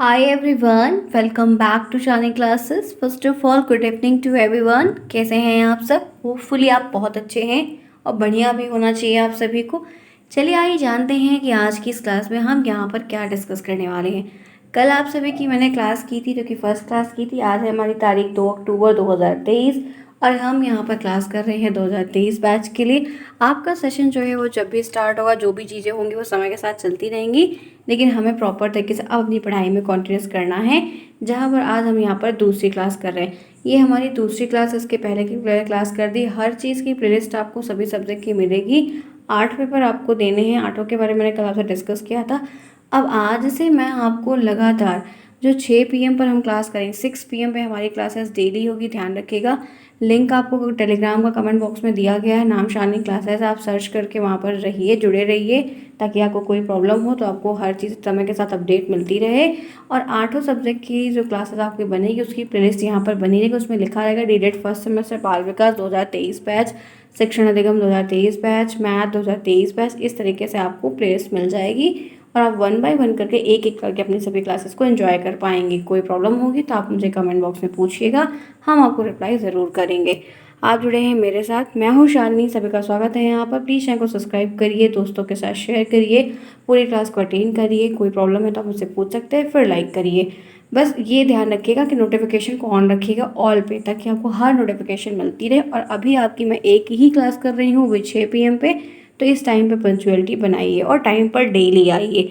Hi everyone, welcome back to Shani classes. First of all, good evening to everyone. कैसे हैं आप सब? Hopefully आप बहुत अच्छे हैं और बढ़िया भी होना चाहिए आप सभी को। चलिए आइए जानते हैं कि आज की इस क्लास में हम यहाँ पर क्या डिस्कस करने वाले हैं। कल आप सभी की मैंने क्लास की थी जो कि फर्स्ट क्लास की थी। आज है हमारी तारीख 2 अक्टूबर 2023 और हम यहाँ पर क्लास कर रहे हैं 2023 बैच के लिए। आपका सेशन जो है वो जब भी स्टार्ट होगा, जो भी चीज़ें होंगी वो समय के साथ चलती रहेंगी, लेकिन हमें प्रॉपर तरीके से अब अपनी पढ़ाई में कॉन्टिन्यूस करना है। जहाँ पर आज हम यहाँ पर दूसरी क्लास कर रहे हैं, ये हमारी दूसरी क्लास, इसके पहले की क्लास कर दी। हर चीज़ की प्लेलिस्ट आपको सभी सब्जेक्ट की मिलेगी। 8 पेपर आपको देने हैं, 8 के बारे में मैंने कल आपसे डिस्कस किया था। अब आज से मैं आपको लगातार जो 6 PM पर हम क्लास करेंगे, 6 PM पे हमारी क्लासेस डेली होगी, ध्यान रखिएगा। लिंक आपको टेलीग्राम का कमेंट बॉक्स में दिया गया है, नाम शानी क्लासेस, आप सर्च करके वहाँ पर रहिए, जुड़े रहिए, ताकि आपको कोई प्रॉब्लम हो तो आपको हर चीज़ समय के साथ अपडेट मिलती रहे। और 8 सब्जेक्ट की जो क्लासेस आपकी बनेगी उसकी प्लेलिस्ट यहाँ पर बनी रहेगी। उसमें लिखा रहेगा डीडेट फर्स्ट सेमेस्टर बाल विकास 2023 बैच, शिक्षण अधिगम 2023 बैच, मैथ 2023 बैच, इस तरीके से आपको प्लेलिस्ट मिल जाएगी और आप 1 बाय 1 करके एक एक करके अपनी सभी क्लासेस को एंजॉय कर पाएंगे। कोई प्रॉब्लम होगी तो आप मुझे कमेंट बॉक्स में पूछिएगा, हम आपको रिप्लाई ज़रूर करेंगे। आप जुड़े हैं मेरे साथ, मैं हूँ शालिनी, सभी का स्वागत है यहाँ पर। प्लीज़ चैनल को सब्सक्राइब करिए, दोस्तों के साथ शेयर करिए, पूरी क्लास को अटेंड करिए। कोई प्रॉब्लम है तो आप मुझसे पूछ सकते हैं, फिर लाइक करिए। बस ये ध्यान रखिएगा कि नोटिफिकेशन को ऑन रखिएगा ऑल पे, ताकि आपको हर नोटिफिकेशन मिलती रहे। और अभी आपकी मैं एक ही क्लास कर रही हूँ, वो 6 PM पे, तो इस टाइम पे पंक्चुअलिटी बनाइए और टाइम पर डेली आइए।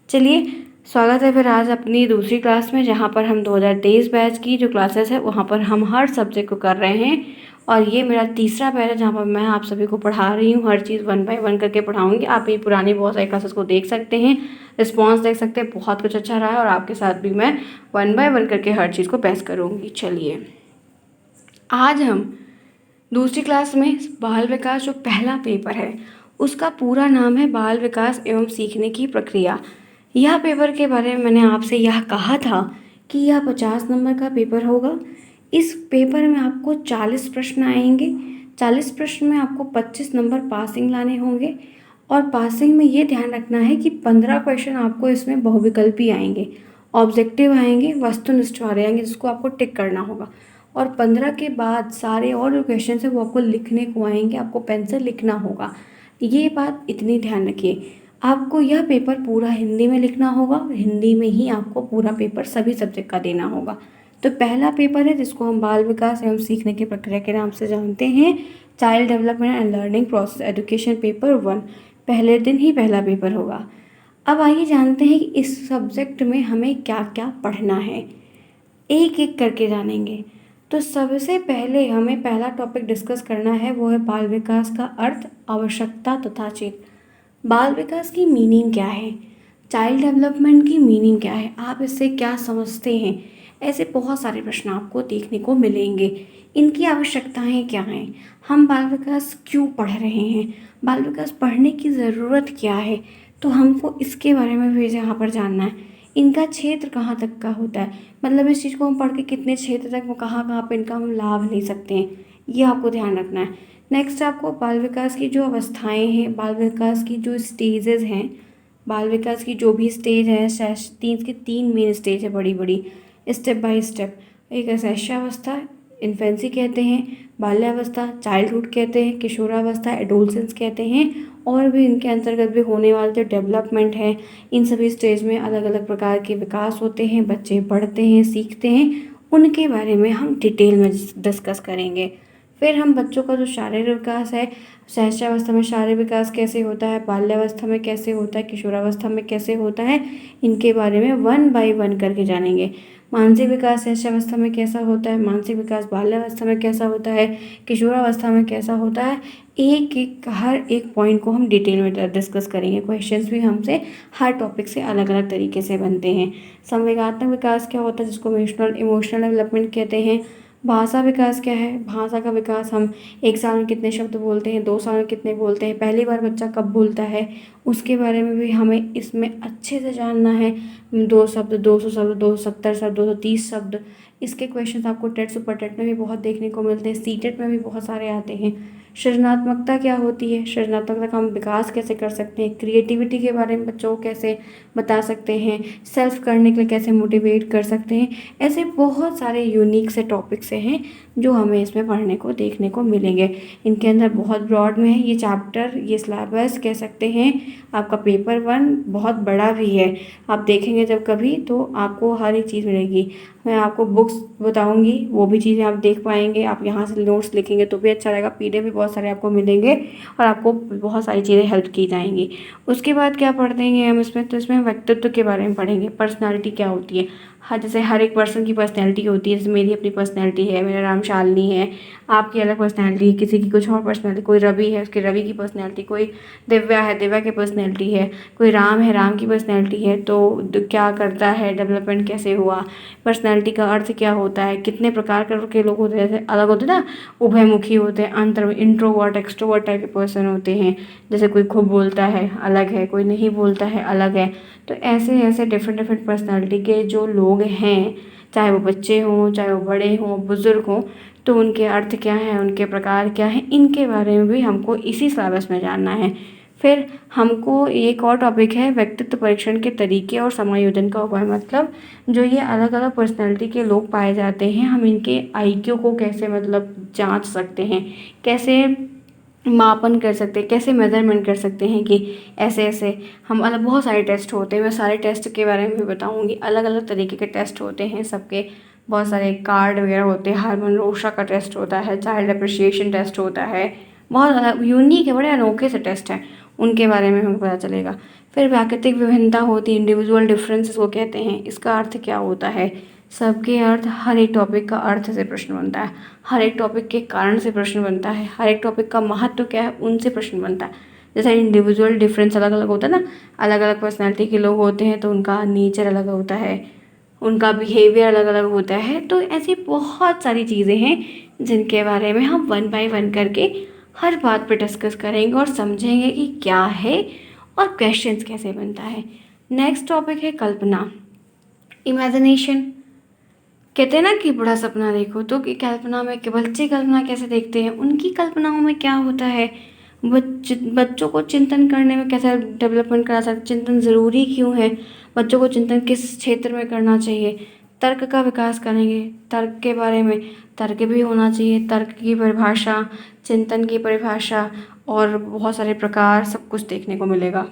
चलिए, स्वागत है फिर आज अपनी दूसरी क्लास में, जहाँ पर हम 2023 बैच की जो क्लासेस है वहाँ पर हम हर सब्जेक्ट को कर रहे हैं। और ये मेरा तीसरा बैच है जहाँ पर मैं आप सभी को पढ़ा रही हूँ, हर चीज़ 1 बाय 1 करके पढ़ाऊँगी। आप ये पुरानी बहुत सारी क्लासेस को देख सकते हैं, रिस्पॉन्स देख सकते हैं, बहुत कुछ अच्छा रहा है और आपके साथ भी मैं 1 बाय 1 करके हर चीज़ को बेस्ट करूँगी। चलिए, आज हम दूसरी क्लास में बाल विकास जो पहला पेपर है उसका पूरा नाम है बाल विकास एवं सीखने की प्रक्रिया। यह पेपर के बारे में मैंने आपसे यह कहा था कि यह 50 नंबर का पेपर होगा। इस पेपर में आपको 40 प्रश्न आएंगे। 40 प्रश्न में आपको 25 नंबर पासिंग लाने होंगे और पासिंग में ये ध्यान रखना है कि 15 क्वेश्चन आपको इसमें बहुविकल्पी आएंगे, ऑब्जेक्टिव आएंगे, वस्तुनिष्ठ वाले आएंगे जिसको आपको टिक करना होगा। और 15 के बाद सारे और जो क्वेश्चन है वो आपको लिखने को आएंगे, आपको पेन से लिखना होगा। ये बात इतनी ध्यान रखिए। आपको यह पेपर पूरा हिंदी में लिखना होगा, हिंदी में ही आपको पूरा पेपर सभी सब्जेक्ट का देना होगा। तो पहला पेपर है जिसको हम बाल विकास एवं सीखने की प्रक्रिया के नाम से जानते हैं, child development and learning process education paper 1। पहले दिन ही पहला पेपर होगा। अब आइए जानते हैं कि इस सब्जेक्ट में हमें क्या क्या पढ़ना है, एक एक करके जानेंगे। तो सबसे पहले हमें पहला टॉपिक डिस्कस करना है, वो है बाल विकास का अर्थ, आवश्यकता तथा चिन्ह। बाल विकास की मीनिंग क्या है, चाइल्ड डेवलपमेंट की मीनिंग क्या है, आप इससे क्या समझते हैं। ऐसे बहुत सारे प्रश्न आपको देखने को मिलेंगे। इनकी आवश्यकताएं क्या हैं, हम बाल विकास क्यों पढ़ रहे हैं, बाल विकास पढ़ने की ज़रूरत क्या है, तो हमको इसके बारे में भी यहाँ पर जानना है। इनका क्षेत्र कहाँ तक का होता है, मतलब इस चीज़ को हम पढ़ के कितने क्षेत्र तक, वो कहाँ कहाँ पे इनका हम लाभ ले सकते हैं, ये आपको ध्यान रखना है। नेक्स्ट आपको बाल विकास की जो अवस्थाएं हैं, बाल विकास की जो स्टेजेस हैं, बाल विकास की जो भी स्टेज है, तीन मेन स्टेज है बड़ी बड़ी, स्टेप बाय स्टेप। एक है शैशवावस्था, इन्फेंसी कहते हैं, बाल्यावस्था चाइल्डहुड कहते हैं, किशोरावस्था एडोलसेंस कहते हैं। और भी इनके अंतर्गत भी होने वाले जो डेवलपमेंट है, इन सभी स्टेज में अलग अलग प्रकार के विकास होते हैं, बच्चे बढ़ते हैं, सीखते हैं, उनके बारे में हम डिटेल में डिस्कस करेंगे। फिर हम बच्चों का जो शारीरिक विकास है, शैशवावस्था में शारीरिक विकास कैसे होता है, बाल्यावस्था में कैसे होता है, किशोरावस्था में कैसे होता है, इनके बारे में 1 बाय 1 करके जानेंगे। मानसिक विकास शैशवावस्था में कैसा होता है, मानसिक विकास बाल्यावस्था में कैसा होता है, किशोरावस्था में कैसा होता है, एक एक हर एक पॉइंट को हम डिटेल में डिस्कस करेंगे। क्वेश्चंस भी हमसे हर टॉपिक से अलग अलग तरीके से बनते हैं। संवेगात्मक विकास क्या होता है, जिसको इमोशनल डेवलपमेंट कहते हैं। भाषा विकास क्या है, भाषा का विकास हम 1 साल में कितने शब्द बोलते हैं, 2 साल में कितने बोलते हैं, पहली बार बच्चा कब बोलता है, उसके बारे में भी हमें इसमें अच्छे से जानना है। 2 शब्द, 200 शब्द, 270 शब्द, 230 शब्द, इसके क्वेश्चन आपको टेट सुपर टेट में भी बहुत देखने को मिलते हैं, सीटेट में भी बहुत सारे आते हैं। सृजनात्मकता क्या होती है, सृजनात्मकता का हम विकास कैसे कर सकते हैं, क्रिएटिविटी के बारे में बच्चों को कैसे बता सकते हैं, सेल्फ करने के लिए कैसे मोटिवेट कर सकते हैं। ऐसे बहुत सारे यूनिक से टॉपिक्स हैं जो हमें इसमें पढ़ने को देखने को मिलेंगे। इनके अंदर बहुत ब्रॉड में है ये चैप्टर, ये सिलेबस कह सकते हैं। आपका पेपर 1 बहुत बड़ा भी है, आप देखेंगे जब कभी तो आपको हर एक चीज़ मिलेगी। मैं आपको बुक्स बताऊंगी, वो भी चीज़ें आप देख पाएंगे, आप यहाँ से नोट्स लिखेंगे तो भी अच्छा रहेगा, पीडीएफ भी बहुत सारे आपको मिलेंगे और आपको बहुत सारी चीज़ें हेल्प की जाएंगी। उसके बाद क्या पढ़ेंगे हम इसमें, तो इसमें हम व्यक्तित्व के बारे में पढ़ेंगे, पर्सनालिटी क्या होती है। हाँ, जैसे हर एक पर्सन की पर्सनैलिटी होती है, जैसे मेरी अपनी पर्सनैलिटी है, मेरा नाम शालिनी है, आपकी अलग पर्सनैलिटी है, किसी की कुछ और पर्सनैलिटी, कोई रवि है उसकी रवि की पर्सनैलिटी, कोई दिव्या है दिव्या की पर्सनैलिटी है, कोई राम है राम की पर्सनैलिटी है। तो क्या करता है, डेवलपमेंट कैसे हुआ, पर्सनैलिटी का अर्थ क्या होता है, कितने प्रकार के लोग होते हैं, जैसे अलग होते हैं ना, उभयमुखी होते हैं, अंतर इंट्रोवर्ट एक्सट्रोवर्ट टाइप के पर्सन होते हैं, जैसे कोई खूब बोलता है अलग है, कोई नहीं बोलता है अलग है। तो ऐसे ऐसे डिफरेंट डिफरेंट पर्सनालिटी के जो लोग हैं, चाहे वो बच्चे हों, चाहे वो बड़े हों, बुज़ुर्ग हों, तो उनके अर्थ क्या हैं, उनके प्रकार क्या हैं, इनके बारे में भी हमको इसी सिलेबस में जानना है। फिर हमको एक और टॉपिक है व्यक्तित्व परीक्षण के तरीके और समायोजन का उपाय, मतलब जो ये अलग अलग पर्सनैलिटी के लोग पाए जाते हैं, हम इनके आईक्यू को कैसे मतलब जांच सकते हैं, कैसे मापन कर सकते हैं, कैसे मेजरमेंट कर सकते हैं कि ऐसे ऐसे हम अलग बहुत सारे टेस्ट होते हैं। मैं सारे टेस्ट के बारे में भी बताऊंगी, अलग अलग तरीके के टेस्ट होते हैं सबके, बहुत सारे कार्ड वगैरह होते हैं, हार्मन रोशा का टेस्ट होता है, चाइल्ड अप्रिशिएशन टेस्ट होता है, बहुत अलग यूनिक है, बड़े अनोखे से टेस्ट हैं, उनके बारे में हमें पता चलेगा। फिर प्राकृतिक विभिन्नता होती है, इंडिविजुअल डिफरेंसेस को कहते हैं, इसका अर्थ क्या होता है, सबके अर्थ, हर एक टॉपिक का अर्थ से प्रश्न बनता है, हर एक टॉपिक के कारण से प्रश्न बनता है, हर एक टॉपिक का महत्व क्या है उनसे प्रश्न बनता है। जैसे इंडिविजुअल डिफरेंस अलग अलग होता है ना, अलग अलग पर्सनैलिटी के लोग होते हैं तो उनका नेचर अलग होता है, उनका बिहेवियर अलग अलग होता है। तो ऐसी बहुत सारी चीज़ें हैं जिनके बारे में हम 1 बाय 1 करके हर बात पे डिस्कस करेंगे और समझेंगे कि क्या है और क्वेश्चंस कैसे बनता है। नेक्स्ट टॉपिक है कल्पना, इमेजिनेशन। कहते हैं ना कि बड़ा सपना देखो, तो कि कल्पना में कि बच्चे कल्पना कैसे देखते हैं, उनकी कल्पनाओं में क्या होता है, बच्चों को चिंतन करने में कैसे डेवलपमेंट करा सकते, चिंतन ज़रूरी क्यों है, बच्चों को चिंतन किस क्षेत्र में करना चाहिए, तर्क का विकास करेंगे, तर्क के बारे में, तर्क भी होना चाहिए, तर्क की परिभाषा, चिंतन की परिभाषा और बहुत सारे प्रकार, सब कुछ देखने को मिलेगा।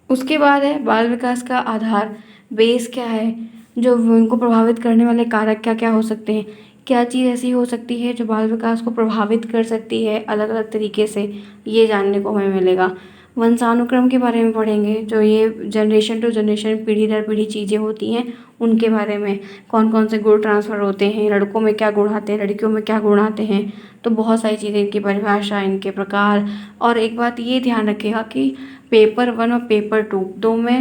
उसके बाद है बाल विकास का आधार, बेस क्या है, जो उनको प्रभावित करने वाले कारक क्या क्या हो सकते हैं, क्या चीज़ ऐसी हो सकती है जो बाल विकास को प्रभावित कर सकती है अलग अलग तरीके से, ये जानने को हमें मिलेगा। वंशानुक्रम के बारे में पढ़ेंगे, जो ये जनरेशन टू जनरेशन, पीढ़ी दर पीढ़ी चीज़ें होती हैं, उनके बारे में, कौन कौन से गुण ट्रांसफ़र होते हैं, लड़कों में क्या गुण आते हैं, लड़कियों में क्या गुण आते हैं। तो बहुत सारी चीज़ें, इनकी परिभाषा, इनके प्रकार। और एक बात ये ध्यान रखिएगा कि पेपर 1 और पेपर 2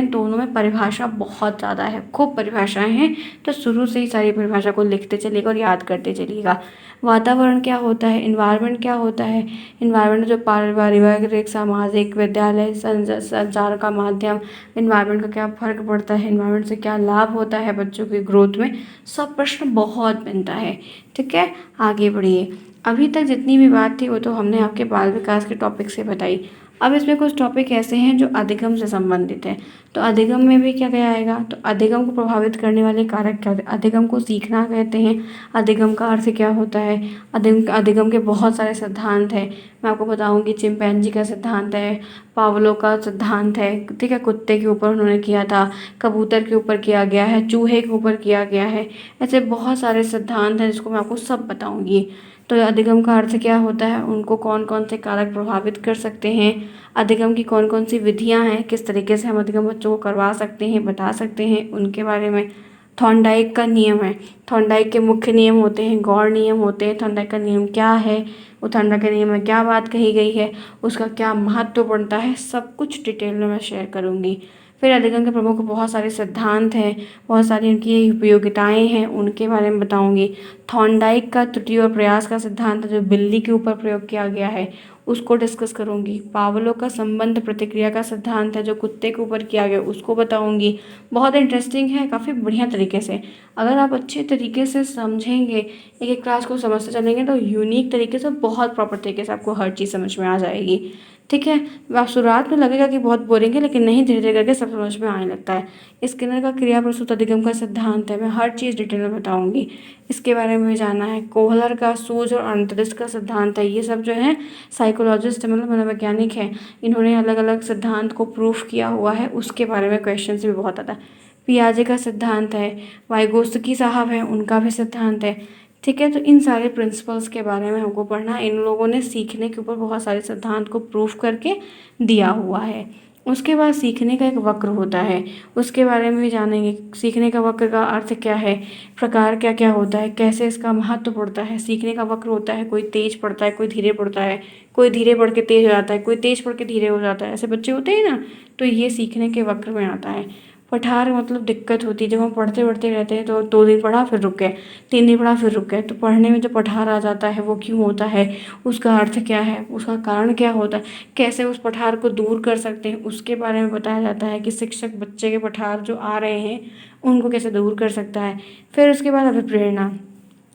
दोनों में परिभाषा बहुत ज़्यादा है, खूब परिभाषाएं हैं, तो शुरू से ही सारी परिभाषा को लिखते चलिएगा और याद करते चलिएगा। वातावरण क्या होता है, इन्वायरमेंट क्या होता है, इन्वायरमेंट जो पारिवारिक, सामाजिक, विद्यालय, संचार का माध्यम, इन्वायरमेंट का क्या फ़र्क पड़ता है, इन्वायरमेंट से क्या लाभ होता है बच्चों की ग्रोथ में, सब प्रश्न बहुत बनता है। ठीक है, आगे बढ़िए। अभी तक जितनी भी बात थी वो तो हमने आपके बाल विकास के टॉपिक से बताई। अब इसमें कुछ टॉपिक ऐसे हैं जो अधिगम से संबंधित हैं, तो अधिगम में भी क्या क्या आएगा, तो अधिगम को प्रभावित करने वाले कारक क्या होते हैं, अधिगम को सीखना कहते हैं, अधिगम का अर्थ क्या होता है, अधिगम के बहुत सारे सिद्धांत हैं, मैं आपको बताऊंगी। चिंपैंजी का सिद्धांत है, पावलो का सिद्धांत है, ठीक है, कुत्ते के ऊपर उन्होंने किया था, कबूतर के ऊपर किया गया है, चूहे के ऊपर किया गया है, ऐसे बहुत सारे सिद्धांत हैं जिसको मैं आपको सब बताऊंगी। तो अधिगम का अर्थ क्या होता है, उनको कौन कौन से कारक प्रभावित कर सकते हैं, अधिगम की कौन कौन सी विधियां हैं, किस तरीके से हम अधिगम बच्चों को करवा सकते हैं, बता सकते हैं, उनके बारे में। थॉर्नडाइक का नियम है, थॉर्नडाइक के मुख्य नियम होते हैं, गौड़ नियम होते हैं, थॉर्नडाइक का नियम क्या है, वो थॉर्नडाइक के नियम में क्या बात कही गई है, उसका क्या महत्व पड़ता है, सब कुछ डिटेल में मैं शेयर करूँगी। फिर अधिगम के प्रमुख बहुत सारे सिद्धांत हैं, बहुत सारी उनकी उपयोगिताएं हैं, उनके बारे में बताऊंगी। थॉर्नडाइक का त्रुटि और प्रयास का सिद्धांत जो बिल्ली के ऊपर प्रयोग किया गया है, उसको डिस्कस करूँगी। पावलों का संबंध प्रतिक्रिया का सिद्धांत है जो कुत्ते के ऊपर किया गया, उसको बताऊँगी। बहुत इंटरेस्टिंग है, काफ़ी बढ़िया तरीके से। अगर आप अच्छे तरीके से समझेंगे, एक एक क्लास को समझते चलेंगे, तो यूनिक तरीके से, बहुत प्रॉपर तरीके से आपको हर चीज़ समझ में आ जाएगी। ठीक है, आप शुरुआत में लगेगा कि बहुत बोरिंग है, लेकिन नहीं, धीरे धीरे करके सब समझ में आने लगता है। स्किनर का क्रिया प्रसूत अधिगम का सिद्धांत है, मैं हर चीज़ डिटेल में बताऊंगी। इसके बारे में भी जानना है। कोहलर का सूझ और अंतरिक्ष का सिद्धांत है, ये सब जो है साइकोलॉजिस्ट मतलब मनोवैज्ञानिक है, इन्होंने अलग अलग सिद्धांत को प्रूफ किया हुआ है, उसके बारे में क्वेश्चन भी बहुत आता है। पियाजे का सिद्धांत है, वाइगोत्स्की साहब हैं, उनका भी सिद्धांत है। ठीक है, तो इन सारे प्रिंसिपल्स के बारे में हमको पढ़ना है। इन लोगों ने सीखने के ऊपर बहुत सारे सिद्धांत को प्रूफ करके दिया हुआ है। उसके बाद सीखने का एक वक्र होता है, उसके बारे में भी जानेंगे। सीखने का वक्र का अर्थ क्या है, प्रकार क्या क्या होता है, कैसे इसका महत्व पड़ता है। सीखने का वक्र होता है, कोई तेज पढ़ता है, कोई धीरे पढ़ता है, कोई धीरे पढ़ के तेज हो जाता है, कोई तेज पढ़ के धीरे हो जाता है, ऐसे बच्चे होते हैं ना, तो ये सीखने के वक्र में आता है। पठार मतलब दिक्कत होती है, जब हम पढ़ते पढ़ते रहते हैं तो 2 दिन पढ़ा फिर रुक गए, 3 दिन पढ़ा फिर रुक गए, तो पढ़ने में जो पठार आ जाता है वो क्यों होता है, उसका अर्थ क्या है, उसका कारण क्या होता है, कैसे उस पठार को दूर कर सकते हैं, उसके बारे में बताया जाता है कि शिक्षक बच्चे के पठार जो आ रहे हैं उनको कैसे दूर कर सकता है। फिर उसके बाद अभिप्रेरणा,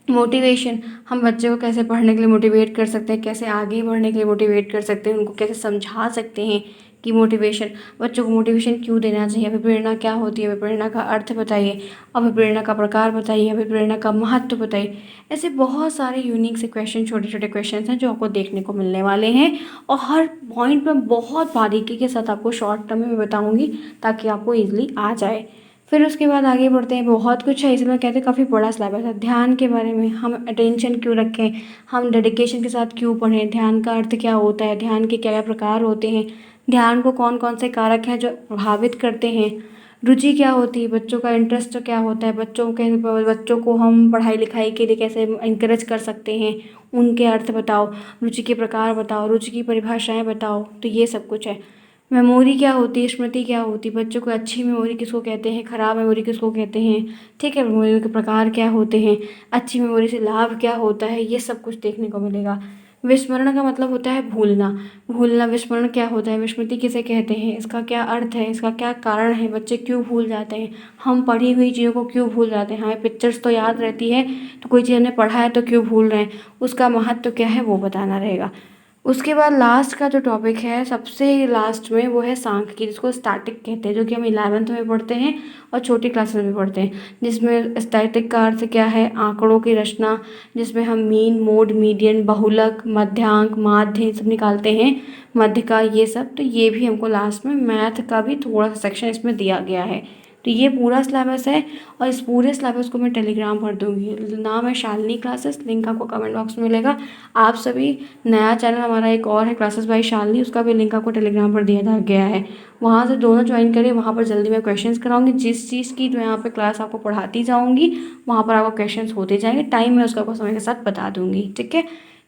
मोटिवेशन, हम बच्चे को कैसे पढ़ने के लिए मोटिवेट कर सकते हैं, कैसे आगे बढ़ने के लिए मोटिवेट कर सकते हैं, उनको कैसे समझा सकते हैं कि मोटिवेशन, बच्चों को मोटिवेशन क्यों देना चाहिए, अभिप्रेरणा क्या होती है, अभिप्रेरणा का अर्थ बताइए, अभिप्रेरणा का प्रकार बताइए, अभिप्रेरणा का महत्व बताइए। ऐसे बहुत सारे यूनिक से क्वेश्चन, छोटे छोटे क्वेश्चन हैं जो आपको देखने को मिलने वाले हैं, और हर पॉइंट पर बहुत बारीकी के साथ आपको शॉर्ट टर्म में बताऊँगी ताकि आपको ईजिली आ जाए। फिर उसके बाद आगे बढ़ते हैं, बहुत कुछ है इसमें, कहते हैं काफ़ी बड़ा सिलेबस है। ध्यान के बारे में, हम अटेंशन क्यों रखें, हम डेडिकेशन के साथ क्यों पढ़ें, ध्यान का अर्थ क्या होता है, ध्यान के क्या क्या प्रकार होते हैं, ध्यान को कौन कौन से कारक हैं जो प्रभावित करते हैं, रुचि क्या होती है, बच्चों का इंटरेस्ट क्या होता है, बच्चों को हम पढ़ाई लिखाई के लिए कैसे इंकरेज कर सकते हैं, उनके अर्थ बताओ, रुचि के प्रकार बताओ, रुचि की परिभाषाएँ बताओ, तो ये सब कुछ है। मेमोरी क्या होती है, स्मृति क्या होती है, बच्चों को अच्छी मेमोरी किसको कहते हैं, खराब मेमोरी किसको कहते हैं। ठीक है, मेमोरी के प्रकार क्या होते हैं, अच्छी मेमोरी से लाभ क्या होता है, ये सब कुछ देखने को मिलेगा। विस्मरण का मतलब होता है भूलना, भूलना, विस्मरण क्या होता है, विस्मृति किसे कहते हैं, इसका क्या अर्थ है, इसका क्या कारण है, बच्चे क्यों भूल जाते हैं, हम पढ़ी हुई चीज़ों को क्यों भूल जाते हैं, हमें पिक्चर्स तो याद रहती है, तो कोई चीज़ हमने पढ़ा है तो क्यों भूल रहे हैं, उसका महत्व क्या है वो बताना रहेगा। उसके बाद लास्ट का जो टॉपिक है सबसे लास्ट में, वो है सांख्यिकी, जिसको स्टैटिक कहते हैं, जो कि हम 11th में पढ़ते हैं और छोटी क्लास में भी पढ़ते हैं। जिसमें स्टैटिक का अर्थ क्या है, आंकड़ों की रचना, जिसमें हम मीन, मोड, मीडियन, बहुलक, मध्यांक, माध्य सब निकालते हैं, मध्य का ये सब। तो ये भी हमको लास्ट में मैथ का भी थोड़ा सा सेक्शन इसमें दिया गया है। तो ये पूरा सिलेबस है, और इस पूरे सिलेबस को मैं टेलीग्राम पर दूंगी। नाम है शालिनी क्लासेस, लिंक आपको कमेंट बॉक्स में मिलेगा। आप सभी, नया चैनल हमारा एक और है क्लासेस बाय शालिनी, उसका भी लिंक आपको टेलीग्राम पर दिया गया है, वहाँ से दोनों ज्वाइन करिए। वहाँ पर जल्दी मैं क्वेश्चंस कराऊंगी, जिस चीज़ की जो यहाँ पे क्लास आपको पढ़ाती जाऊँगी वहाँ पर आपको क्वेश्चंस होते जाएंगे, टाइम मैं उसका आपको समय के साथ बता दूँगी। ठीक है,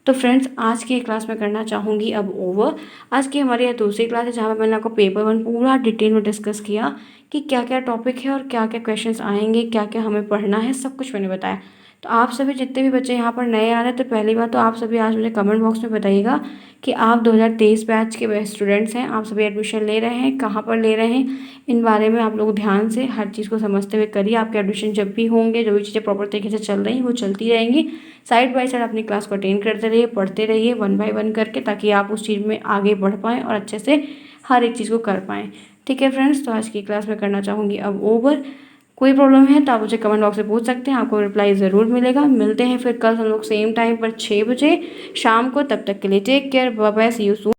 तो फ्रेंड्स आज की क्लास में करना चाहूँगी अब ओवर। आज की हमारी यह दूसरी क्लास है जहाँ पर मैंने आपको पेपर 1 पूरा डिटेल में डिस्कस किया कि क्या क्या टॉपिक है और क्या क्या क्वेश्चंस आएंगे, क्या क्या हमें पढ़ना है, सब कुछ मैंने बताया। तो आप सभी जितने भी बच्चे यहाँ पर नए आ रहे हैं, तो पहली बात तो आप सभी आज मुझे कमेंट बॉक्स में बताइएगा कि आप 2023 बैच के स्टूडेंट्स हैं, आप सभी एडमिशन ले रहे हैं, कहाँ पर ले रहे हैं, इन बारे में आप लोग ध्यान से हर चीज़ को समझते हुए करिए। आपके एडमिशन जब भी होंगे, जो भी चीज़ें प्रॉपर तरीके से चल रही हैं वो चलती रहेंगी। साइड बाय साइड अपनी क्लास को अटेंड करते रहिए, पढ़ते रहिए 1 बाय 1 करके, ताकि आप उस चीज़ में आगे बढ़ पाएँ और अच्छे से हर एक चीज़ को कर पाएँ। ठीक है फ्रेंड्स, तो आज की क्लास में करना चाहूँगी अब ओवर। कोई प्रॉब्लम है तो आप मुझे कमेंट बॉक्स में पूछ सकते हैं, आपको रिप्लाई ज़रूर मिलेगा। मिलते हैं फिर कल हम लोग सेम टाइम पर 6 बजे शाम को, तब तक के लिए take care, bye bye, see you soon.